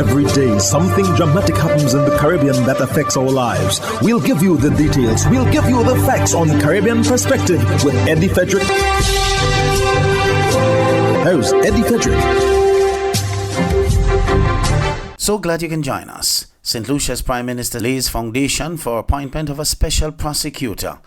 Every day, something dramatic happens in the Caribbean that affects our lives. We'll give you the details. We'll give you the facts on Caribbean Perspective with Eddie Frederick. Here's Eddie Frederick. So glad you can join us. St. Lucia's Prime Minister lays foundation for appointment of a special prosecutor.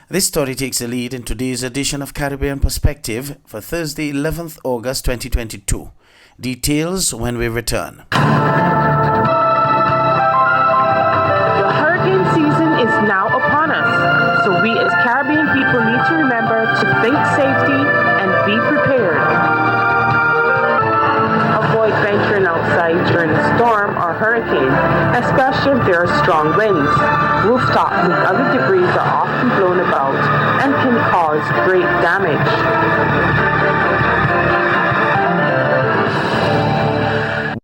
This story takes the lead in today's edition of Caribbean Perspective for Thursday, 11th August 2022. Details when we return. The hurricane season is now upon us, so we as Caribbean people need to remember to think safety and be prepared. Avoid venturing outside during a storm or hurricane, especially if there are strong winds. Rooftops and other debris are often blown about and can cause great damage.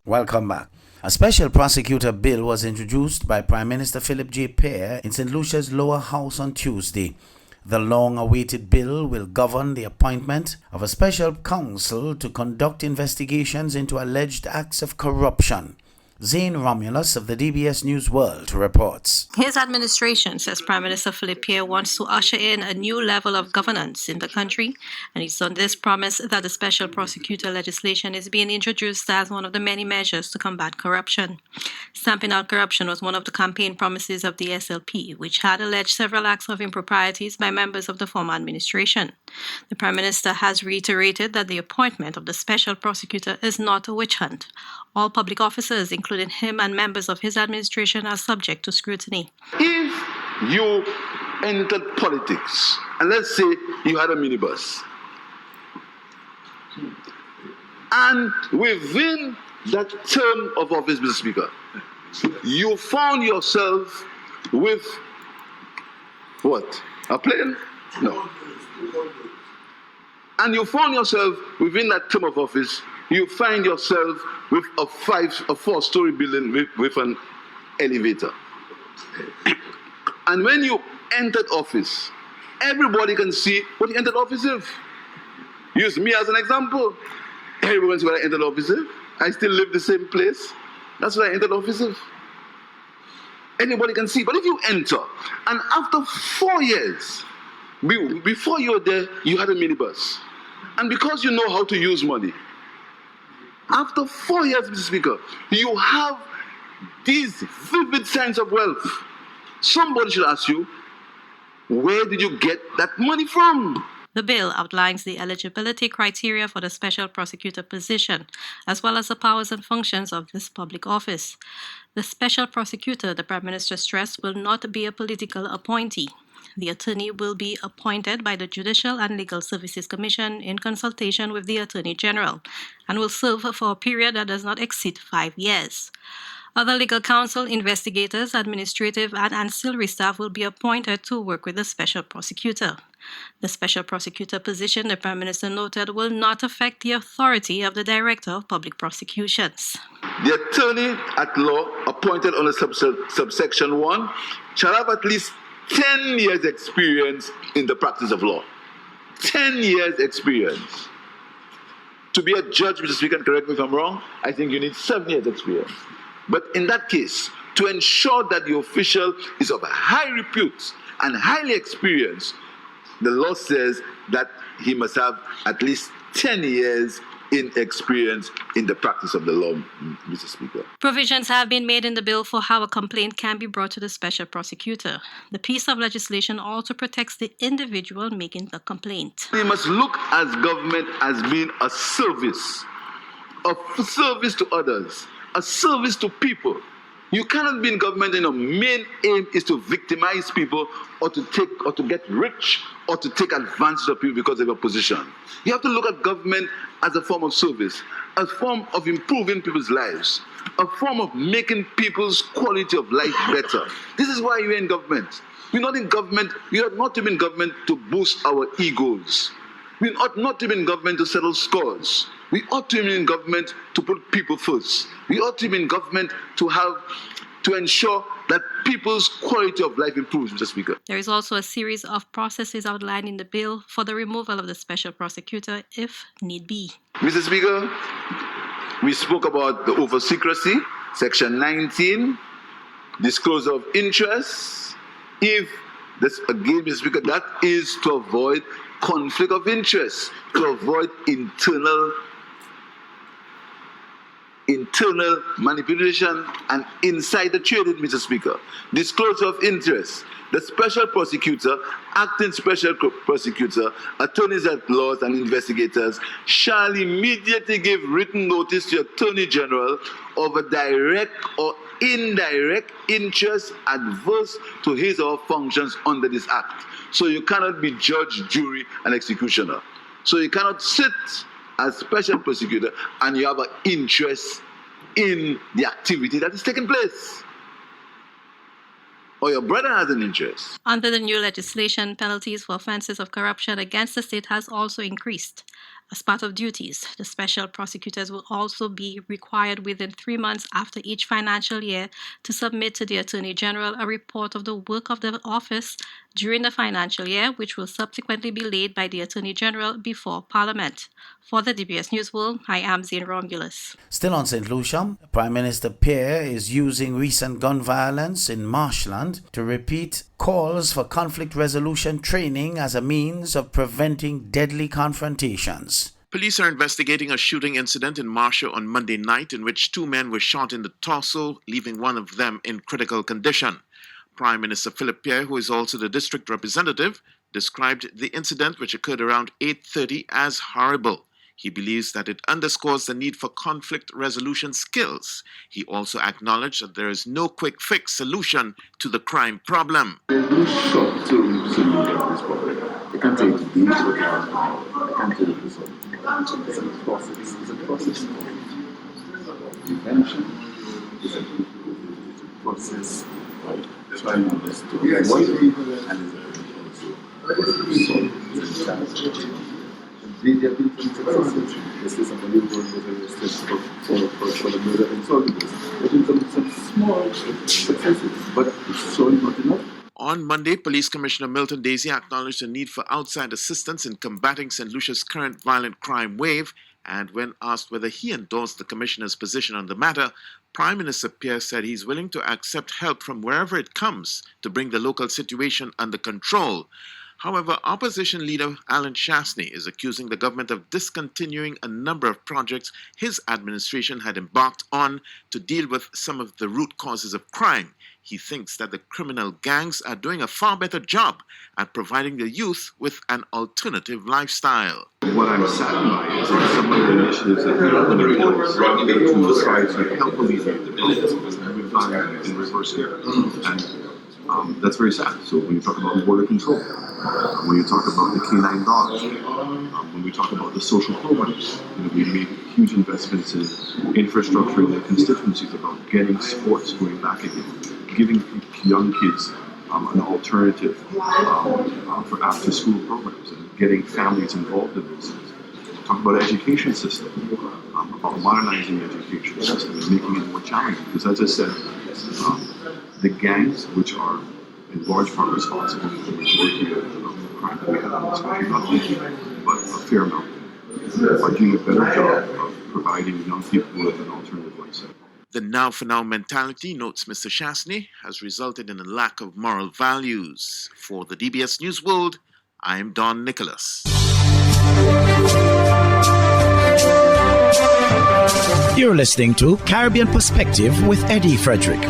Welcome back. A special prosecutor bill was introduced by Prime Minister Philip J. Pear in St. Lucia's lower house on Tuesday. The long-awaited bill will govern the appointment of a special counsel to conduct investigations into alleged acts of corruption. Zane Romulus of the DBS News World reports. His administration, says Prime Minister Philip Pear, wants to usher in a new level of governance in the country, and he's on this promise that the special prosecutor legislation is being introduced as one of the many measures to combat corruption. Stamping out corruption was one of the campaign promises of the SLP, which had alleged several acts of improprieties by members of the former administration. The Prime Minister has reiterated that the appointment of the special prosecutor is not a witch hunt. All public officers, including him and members of his administration, are subject to scrutiny. If you entered politics, and let's say you had a minibus, and within that term of office, Mr. Speaker, you found yourself with what? A plane? No. And you found yourself within that term of office, you find yourself with a 4-story building with an elevator. And when you entered office, everybody can see what you entered office with. Use me as an example. Everyone see what I entered office with. I still live the same place. That's what I entered office with. Anybody can see. But if you enter, and after 4 years, before you were there, you had a minibus. And because you know how to use money, after 4 years, Mr. Speaker, you have these vivid signs of wealth. Somebody should ask you, where did you get that money from? The bill outlines the eligibility criteria for the special prosecutor position, as well as the powers and functions of this public office. The special prosecutor, the Prime Minister stressed, will not be a political appointee. The attorney will be appointed by the Judicial and Legal Services Commission in consultation with the Attorney General and will serve for a period that does not exceed 5 years. Other legal counsel, investigators, administrative and ancillary staff will be appointed to work with the special prosecutor. The special prosecutor position, the Prime Minister noted, will not affect the authority of the Director of Public Prosecutions. The attorney at law appointed under subsection 1 shall have at least 10 years experience in the practice of law. 10 years experience. To be a judge, Mr. Speaker, and correct me if I'm wrong, I think you need 7 years experience. But in that case, to ensure that the official is of high repute and highly experienced, the law says that he must have at least 10 years in experience in the practice of the law, Mr. Speaker. Provisions have been made in the bill for how a complaint can be brought to the special prosecutor. The piece of legislation also protects the individual making the complaint. We must look as government as being a service to others, a service to people. You cannot be in government and your main aim is to victimize people or to get rich or to take advantage of people because of your position. You have to look at government as a form of service, a form of improving people's lives, a form of making people's quality of life better. This is why you're in government. We're not in government, we are not even in government to boost our egos. We ought not to be in government to settle scores. We ought to be in government to put people first. We ought to be in government to ensure that people's quality of life improves, Mr. Speaker. There is also a series of processes outlined in the bill for the removal of the special prosecutor if need be. Mr. Speaker, we spoke about the over secrecy. Section 19, disclosure of interest. If this, again, Mr. Speaker, that is to avoid conflict of interest, to avoid internal manipulation and insider trading, Mr. Speaker. Disclosure of interest. The special prosecutor, acting special prosecutor, attorneys at law and investigators shall immediately give written notice to the Attorney General of a direct or indirect interest adverse to his or her functions under this act. So you cannot be judge, jury, and executioner. So you cannot sit as special prosecutor and you have an interest in the activity that is taking place. Or your brother has an interest. Under the new legislation, penalties for offenses of corruption against the state has also increased. As part of duties, the special prosecutors will also be required within 3 months after each financial year to submit to the Attorney General a report of the work of the office during the financial year, which will subsequently be laid by the Attorney General before Parliament. For the DBS News World, I am Zane Romulus. Still on St. Lucia, Prime Minister Pierre is using recent gun violence in Marshland to repeat calls for conflict resolution training as a means of preventing deadly confrontations. Police are investigating a shooting incident in Marshall on Monday night in which 2 men were shot in the torso, leaving one of them in critical condition. Prime Minister Philip Pierre, who is also the district representative, described the incident, which occurred around 8:30, as horrible. He believes that it underscores the need for conflict resolution skills. He also acknowledged that there is no quick fix solution to the crime problem. There's no short solution to this problem. It can take days, it can take this one. It's a process. It's a process of prevention. It's a process of trying to understand what and it's a process of they have been successful. Let's say somebody was arrested for the murder and solving this. There have been some small successes, but it's surely not enough. On Monday, Police Commissioner Milton Daisy acknowledged the need for outside assistance in combating St. Lucia's current violent crime wave, and when asked whether he endorsed the Commissioner's position on the matter, Prime Minister Pierre said he's willing to accept help from wherever it comes to bring the local situation under control. However, opposition leader Alan Shastney is accusing the government of discontinuing a number of projects his administration had embarked on to deal with some of the root causes of crime. He thinks that the criminal gangs are doing a far better job at providing the youth with an alternative lifestyle. What I'm saddened by is that some of the initiatives that we have in to try to help alleviate the violence have been done in reverse here. And that's very sad. So when you talk about border control, when you talk about the canine dogs, when we talk about the social programs, we made huge investments in infrastructure in the constituencies about getting sports going back again, giving young kids an alternative for after-school programs and getting families involved in those things. Talk about education system, about modernizing the education system and making it more challenging. Because as I said, the gangs, which are in large part responsible for the majority of the crime that we have in this country, not only, but a fair amount, are doing a better job of providing young people with an alternative lifestyle. The now-for-now mentality, notes Mr. Shastney, has resulted in a lack of moral values. For the DBS News World, I am Don Nicholas. You're listening to Caribbean Perspective with Eddie Frederick.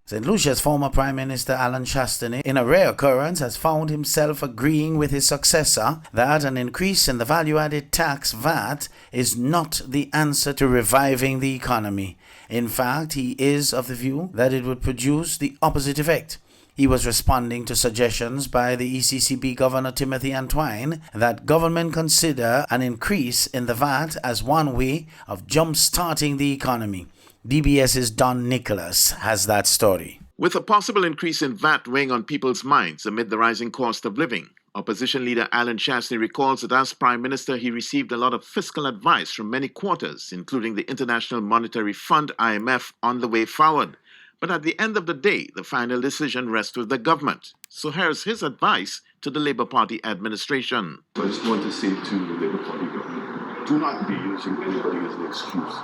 St. Lucia's former Prime Minister Alan Shastney, in a rare occurrence, has found himself agreeing with his successor that an increase in the value-added tax VAT is not the answer to reviving the economy. In fact, he is of the view that it would produce the opposite effect. He was responding to suggestions by the ECCB Governor Timothy Antoine that government consider an increase in the VAT as one way of jump-starting the economy. DBS's Don Nicholas has that story. With a possible increase in VAT weighing on people's minds amid the rising cost of living, opposition leader Alan Shastney recalls that as Prime Minister, he received a lot of fiscal advice from many quarters, including the International Monetary Fund, IMF, on the way forward. But at the end of the day, the final decision rests with the government. So here's his advice to the Labour Party administration. So I just want to say to the Labour Party government, do not be using anybody as an excuse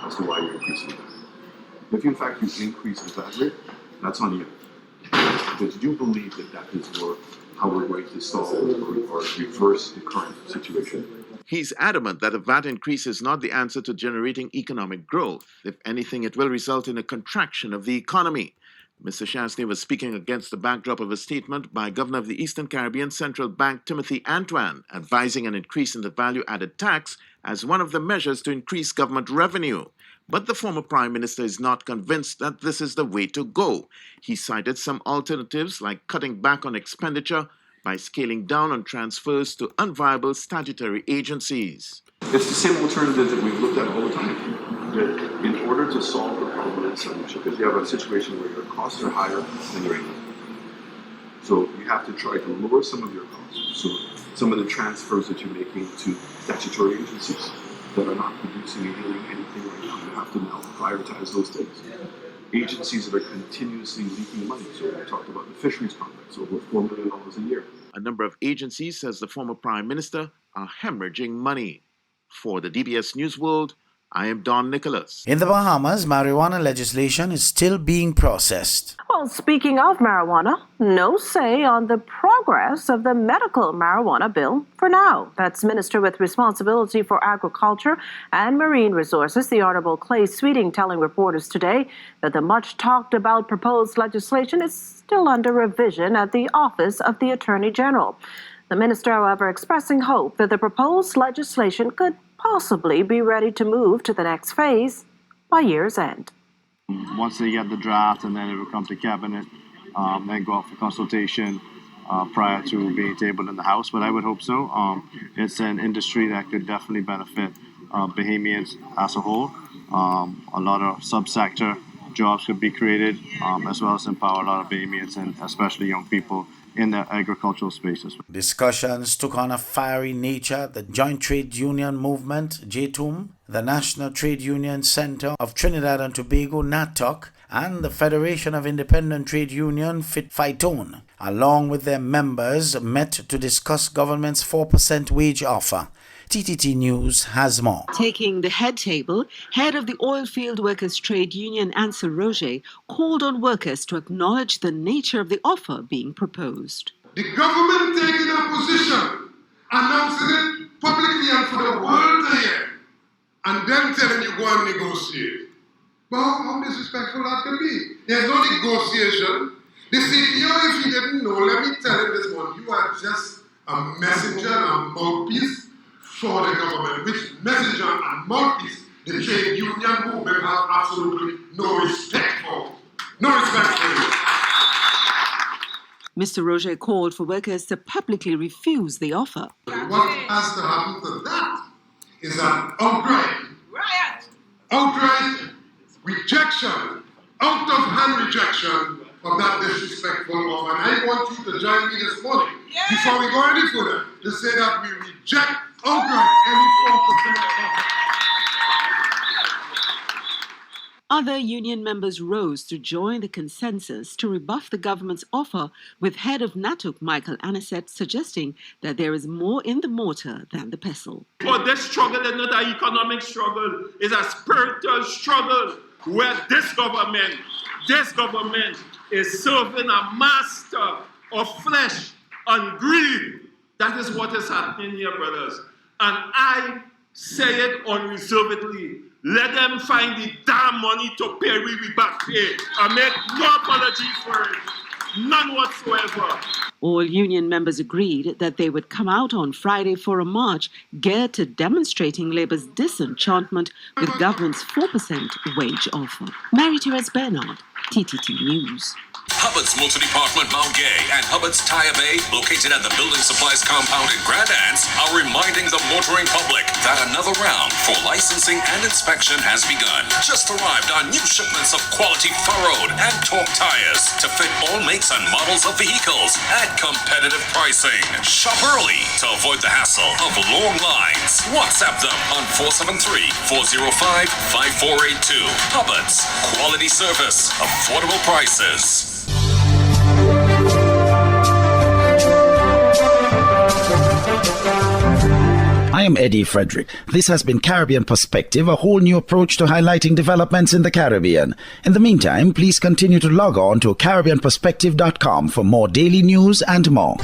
as to why you're increasing that. If in fact you increase the VAT rate, that's on you. But you believe that that is how we're going to solve or reverse the current situation. He's adamant that a VAT increase is not the answer to generating economic growth. If anything, it will result in a contraction of the economy. Mr. Chasney was speaking against the backdrop of a statement by Governor of the Eastern Caribbean Central Bank Timothy Antoine, advising an increase in the value-added tax as one of the measures to increase government revenue. But the former Prime Minister is not convinced that this is the way to go. He cited some alternatives like cutting back on expenditure by scaling down on transfers to unviable statutory agencies. It's the same alternative that we've looked at all the time. That in order to solve the problem in St. because you have a situation where your costs are higher than your income. So you have to try to lower some of your costs. So some of the transfers that you're making to statutory agencies that are not producing and yielding anything right now, you have to now prioritize those things. Agencies that are continuously leaking money. So we talked about the fisheries complex, over $4 million a year. A number of agencies, says the former Prime Minister, are hemorrhaging money. For the DBS News World, I am Don Nicholas. In the Bahamas, marijuana legislation is still being processed. Well, speaking of marijuana, no say on the progress of the medical marijuana bill for now. That's Minister with responsibility for agriculture and marine resources, the Honorable Clay Sweeting, telling reporters today that the much talked about proposed legislation is still under revision at the Office of the Attorney General. The minister, however, expressing hope that the proposed legislation could possibly be ready to move to the next phase by year's end. Once they get the draft and then it will come to cabinet, then go out for consultation prior to being tabled in the House. But I would hope so. It's an industry that could definitely benefit Bahamians as a whole. A lot of subsector jobs could be created, as well as empower a lot of Bahamians and especially young people in the agricultural spaces. Discussions took on a fiery nature. The Joint Trade Union Movement, JTUM, the National Trade Union Center of Trinidad and Tobago, NATOC, and the Federation of Independent Trade Union, FITON, along with their members, met to discuss government's 4% wage offer. TTT News has more. Taking the head table, head of the Oilfield Workers Trade Union, Ansel Roger, called on workers to acknowledge the nature of the offer being proposed. The government taking a position, announcing it publicly and for the world to hear, and then telling you go and negotiate. But how disrespectful that can be? There's no negotiation. The CPO, if you didn't know, let me tell you this one, you are just a messenger and a mouthpiece for the government, which messenger and mouthpiece the trade union movement have absolutely no respect for. No respect for it. Mr. Roger called for workers to publicly refuse the offer. What has to happen to that is an outright rejection, out-of-hand rejection of that disrespectful offer. And I want you to join me this morning, before we go any further, to say that we reject outright any 4% offer. Other union members rose to join the consensus to rebuff the government's offer, with head of NATOC, Michael Anisette, suggesting that there is more in the mortar than the pestle. But this struggle is not an economic struggle, it's a spiritual struggle where this government is serving a master of flesh and greed. That is what is happening here, brothers. And I say it unreservedly. Let them find the damn money to pay we back pay. I make no apology for it. None whatsoever. All union members agreed that they would come out on Friday for a march geared to demonstrating Labour's disenchantment with government's 4% wage offer. Mary-Therese Bernard, TTT News. Hubbard's Multi-Department Mount Gay and Hubbard's Tire Bay, located at the Building Supplies Compound in Grand Anse, are reminding the motoring public that another round for licensing and inspection has begun. Just arrived on new shipments of quality furrowed and torque tires to fit all makes and models of vehicles at competitive pricing. Shop early to avoid the hassle of long lines. WhatsApp them on 473-405-5482. Hubbard's, quality service, affordable prices. I am Eddie Frederick. This has been Caribbean Perspective, a whole new approach to highlighting developments in the Caribbean. In the meantime, please continue to log on to CaribbeanPerspective.com for more daily news and more.